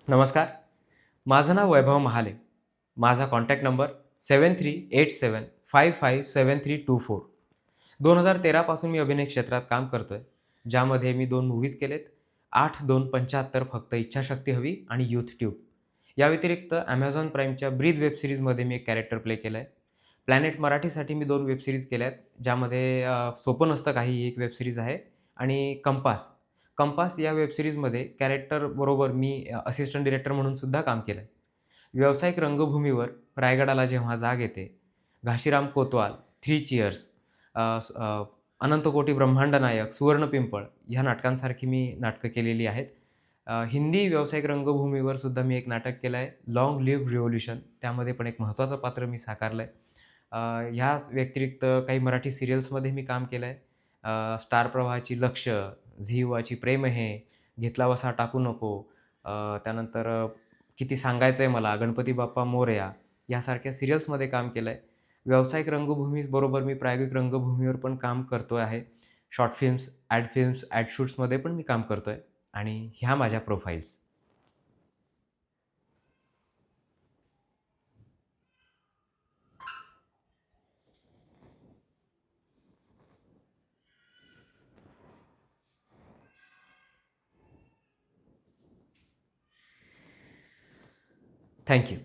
नमस्कार. माझं नाव वैभव महाले. माझा कॉन्टॅक्ट नंबर 7387557324. 2013 पासून मी अभिनय क्षेत्रात काम करतोय. ज्यामध्ये मी 2 मूव्हीज केलेत. 8-2-75 फक्त इच्छाशक्ती हवी आणि यूथ ट्यूब. या व्यतिरिक्त Amazon प्राईमच्या ब्रीथ वेब सीरीजमध्ये मी एक कॅरेक्टर प्ले केलंय. प्लॅनेट मराठीसाठी मी 2 वेब सीरीज केल्यात. ज्यामध्ये सोपं नसतं काही ही एक वेब सीरीज आहे आणि कंपास. कंपास या वेब सीरीजमध्ये कॅरेक्टर बरोबर मी असिस्टंट डायरेक्टर म्हणून सुद्धा काम केलंय. व्यावसायिक रंगभूमीवर रायगडाला जेव्हा जाग येते, घाशीराम कोतवाल, थ्री चीअर्स, अनंतकोटी ब्रह्मांड नायक, सुवर्ण पिंपळ ह्या नाटकांसारखी मी नाटकं केलेली आहेत. हिंदी व्यावसायिक रंगभूमीवर सुद्धा मी एक नाटक केलं आहे, लाँग लिव्ह रिव्होल्यूशन. त्यामध्ये पण एक महत्त्वाचं पात्र मी साकारलं आहे. ह्याच व्यतिरिक्त काही मराठी सीरियल्समध्ये मी काम केलं आहे. स्टार प्रवाहाची लक्ष, झी युवाची प्रेम हे, घेतला वसा टाकू नको, त्यानंतर किती सांगायचं आहे मला, गणपती बाप्पा मोरया यासारख्या सीरियल्समध्ये काम केलं आहे. व्यावसायिक रंगभूमीबरोबर मी प्रायोगिक रंगभूमीवर पण काम करतो आहे. शॉर्ट फिल्म्स, ॲड शूट्समध्ये पण मी काम करतो आहे आणि ह्या माझ्या प्रोफाइल्स. Thank you.